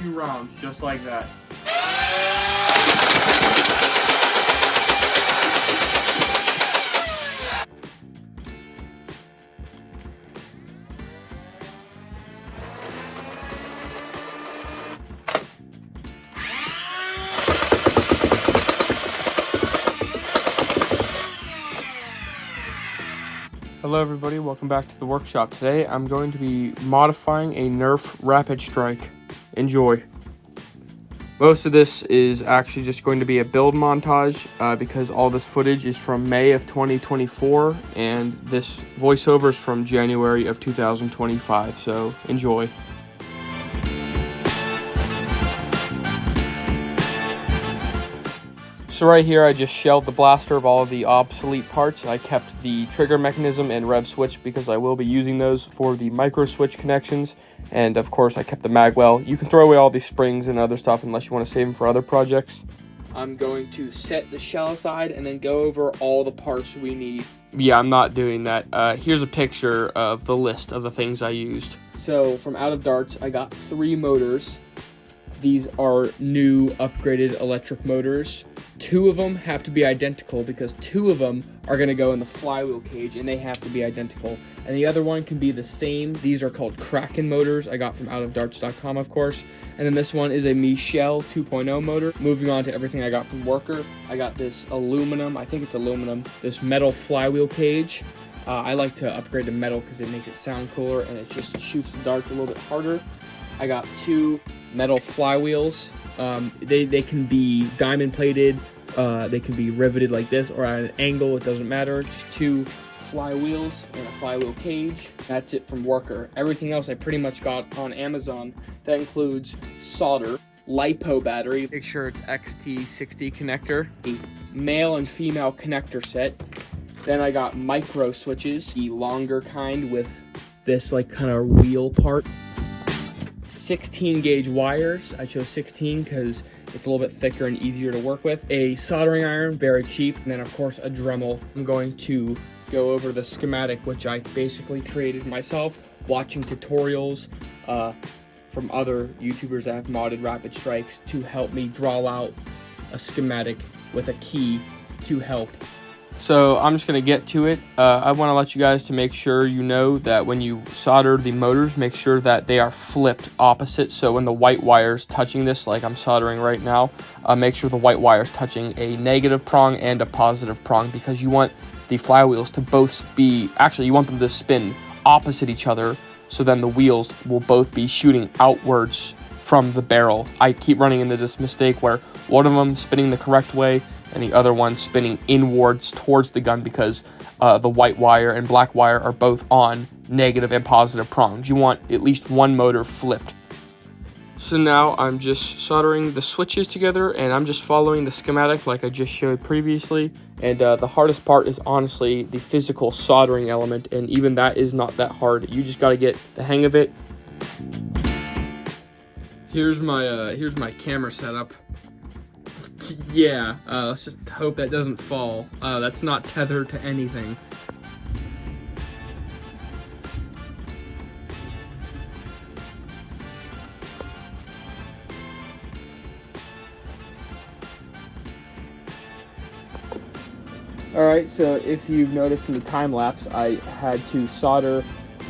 2 rounds, just like that. Hello everybody, welcome back to the workshop. Today I'm going to be modifying a Nerf Rapid Strike. Enjoy. Most of this is actually just going to be a build montage because all this footage is from May of 2024 and this voiceover is from January of 2025, so enjoy. So right here, I just shelled the blaster of all of the obsolete parts. I kept the trigger mechanism and rev switch because I will be using those for the micro switch connections. And of course, I kept the mag well. You can throw away all these springs and other stuff unless you want to save them for other projects. I'm going to set the shell aside and then go over all the parts we need. Yeah, I'm not doing that. Here's a picture of the list of the things I used. So from Out of Darts, I got 3 motors. These are new upgraded electric motors. 2 of them have to be identical because 2 of them are going to go in the flywheel cage and they have to be identical. And the other one can be the same. These are called Kraken motors I got from outofdarts.com, of course. And then this one is a Michelle 2.0 motor. Moving on to everything I got from Worker. I got this aluminum, I think it's aluminum, this metal flywheel cage. I like to upgrade to metal because it makes it sound cooler and it just shoots the darts a little bit harder. I got 2 metal flywheels. They can be diamond plated, they can be riveted like this or at an angle, it doesn't matter. Just 2 flywheels and a flywheel cage. That's it from Worker. Everything else I pretty much got on Amazon. That includes solder, Lipo battery, make sure it's XT60 connector, a male and female connector set. Then I got micro switches, the longer kind with this like kind of wheel part. 16 gauge wires. I chose 16 because it's a little bit thicker and easier to work with. A soldering iron, very cheap, and then of course a Dremel. I'm going to go over the schematic, which I basically created myself, watching tutorials from other YouTubers that have modded Rapid Strikes to help me draw out a schematic with a key to help. So I'm just going to get to it. I want to let you guys to make sure you know that when you solder the motors, make sure that they are flipped opposite. So when the white wire's touching this, like I'm soldering right now, make sure the white wire's touching a negative prong and a positive prong because you want the flywheels to both be, actually you want them to spin opposite each other. So then the wheels will both be shooting outwards from the barrel. I keep running into this mistake where one of them spinning the correct way and the other one spinning inwards towards the gun because the white wire and black wire are both on negative and positive prongs. You want at least one motor flipped. So now I'm just soldering the switches together and I'm just following the schematic like I just showed previously. And the hardest part is honestly the physical soldering element, and even that is not that hard. You just got to get the hang of it. Here's my camera setup. Yeah, let's just hope that doesn't fall. That's not tethered to anything. Alright, so if you've noticed in the time lapse, I had to solder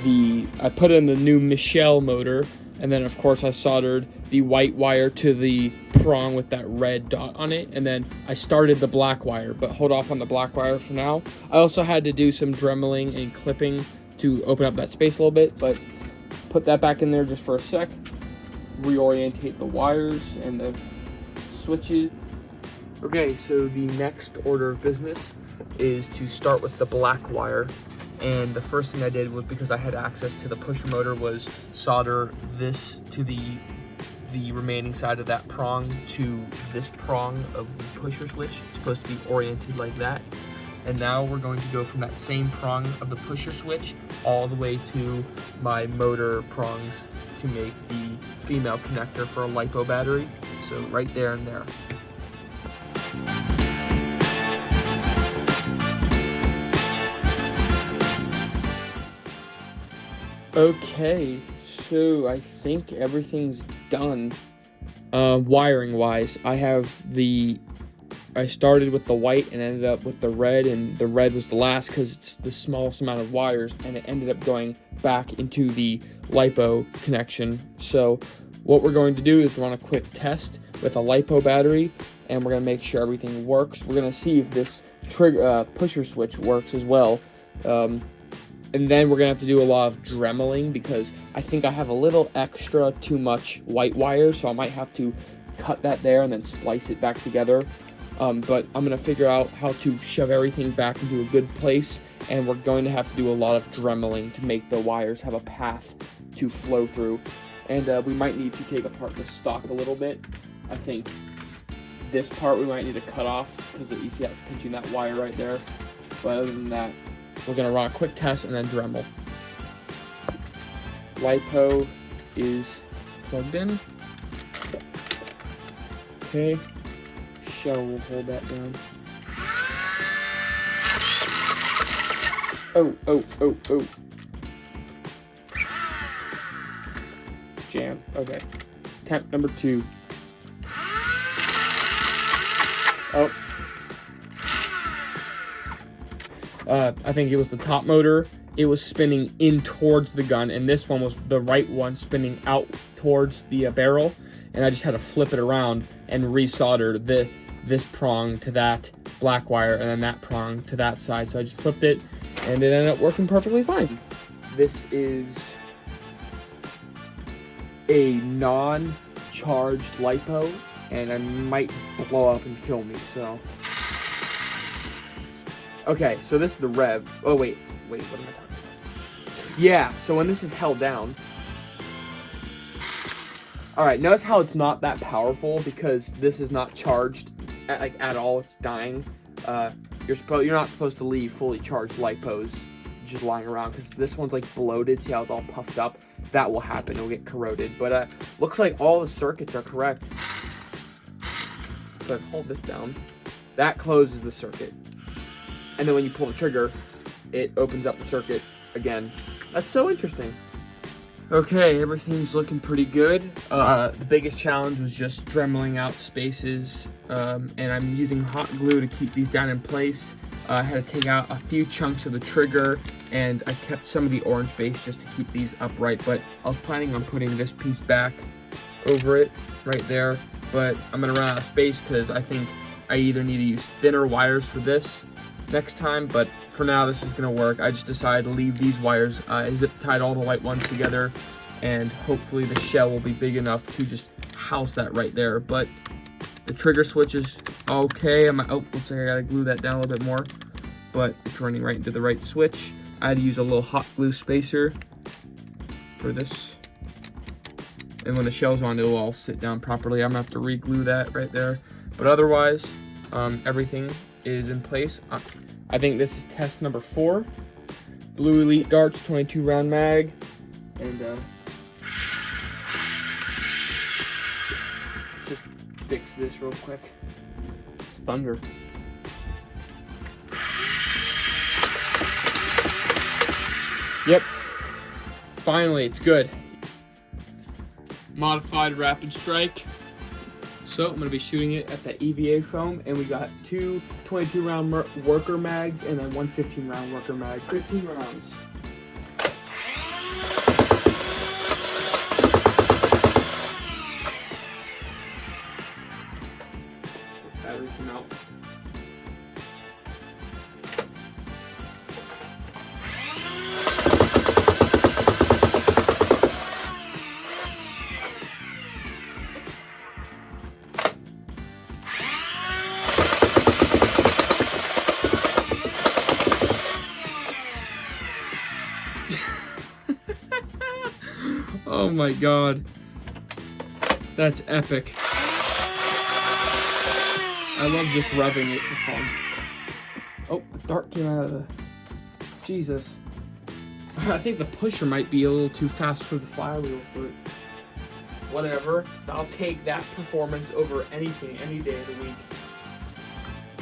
I put in the new Michelle motor, and then of course I soldered the white wire to the prong with that red dot on it, and then I started the black wire, but hold off on the black wire for now. I also had to do some dremeling and clipping to open up that space a little bit, but put that back in there just for a sec. Reorientate the wires and the switches. Okay, so the next order of business is to start with the black wire. And the first thing I did was, because I had access to the pusher motor, was solder this to the remaining side of that prong to this prong of the pusher switch. It's supposed to be oriented like that. And now we're going to go from that same prong of the pusher switch all the way to my motor prongs to make the female connector for a Lipo battery. So right there and there. Okay, so I think everything's done. Wiring wise, I started with the white and ended up with the red, and the red was the last because it's the smallest amount of wires, and it ended up going back into the Lipo connection. So what we're going to do is run a quick test with a Lipo battery, and we're going to make sure everything works. We're going to see if this trigger pusher switch works as well. And then we're going to have to do a lot of dremeling because I think I have a little extra too much white wire, so I might have to cut that there and then splice it back together. But I'm going to figure out how to shove everything back into a good place, and we're going to have to do a lot of dremeling to make the wires have a path to flow through. And we might need to take apart the stock a little bit. I think this part we might need to cut off because you see that's pinching that wire right there. But other than that, we're going to run a quick test and then Dremel. Lipo is plugged in. Okay. Shell will hold that down. Oh. Jam. Okay. Temp number 2. Oh. I think it was the top motor. It was spinning in towards the gun, and this one was the right one spinning out towards the barrel. And I just had to flip it around and resolder this prong to that black wire, and then that prong to that side. So I just flipped it, and it ended up working perfectly fine. This is a non-charged Lipo, and I might blow up and kill me, so. Okay, so this is the rev. Oh, wait, what am I talking about? Yeah, so when this is held down. Alright, notice how it's not that powerful because this is not charged at all. It's dying. You're not supposed to leave fully charged Lipos just lying around because this one's like bloated. See how it's all puffed up? That will happen. It'll get corroded. But looks like all the circuits are correct. So I hold this down. That closes the circuit. And then when you pull the trigger, it opens up the circuit again. That's so interesting. Okay, everything's looking pretty good. The biggest challenge was just dremeling out spaces, and I'm using hot glue to keep these down in place. I had to take out a few chunks of the trigger, and I kept some of the orange base just to keep these upright, but I was planning on putting this piece back over it right there, but I'm gonna run out of space because I think I either need to use thinner wires for this next time, but for now this is gonna work. I just decided to leave these wires. I zip tied all the white ones together, and hopefully the shell will be big enough to just house that right there. But the trigger switch is okay. Oh, looks like I gotta glue that down a little bit more, but it's running right into the right switch. I had to use a little hot glue spacer for this, and when the shell's on, it will all sit down properly. I'm gonna have to re-glue that right there, but otherwise everything is in place. I think this is test number 4. Blue Elite Darts 22 round mag, and just fix this real quick. It's thunder. Yep, finally it's good. Modified rapid strike. So I'm going to be shooting it at the EVA foam, and we got 2 22 round worker mags and then 1 15 round worker mag. 15 rounds. Battery come out. Oh my god, that's epic. I love just revving it for fun. Oh, the dart came out of the... Jesus. I think the pusher might be a little too fast for the flywheel, but whatever. I'll take that performance over anything, any day of the week.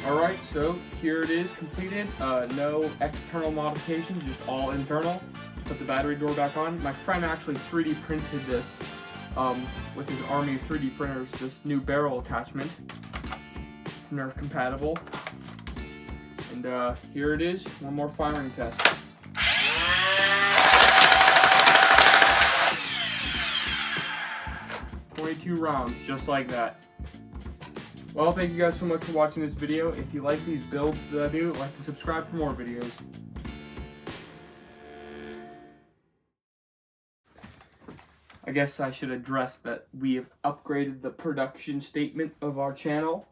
Alright, so here it is completed. No external modifications, just all internal. Put the battery door back on. My friend actually 3D printed this with his army of 3D printers, this new barrel attachment. It's Nerf compatible. And here it is, one more firing test. .22 rounds, just like that. Well, thank you guys so much for watching this video. If you like these builds that I do, like and subscribe for more videos. I guess I should address that we have upgraded the production statement of our channel.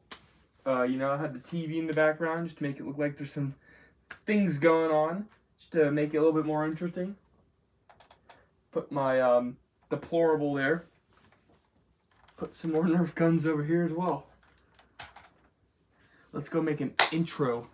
You know, I had the TV in the background just to make it look like there's some things going on, just to make it a little bit more interesting. Put my deplorable there. Put some more Nerf guns over here as well. Let's go make an intro.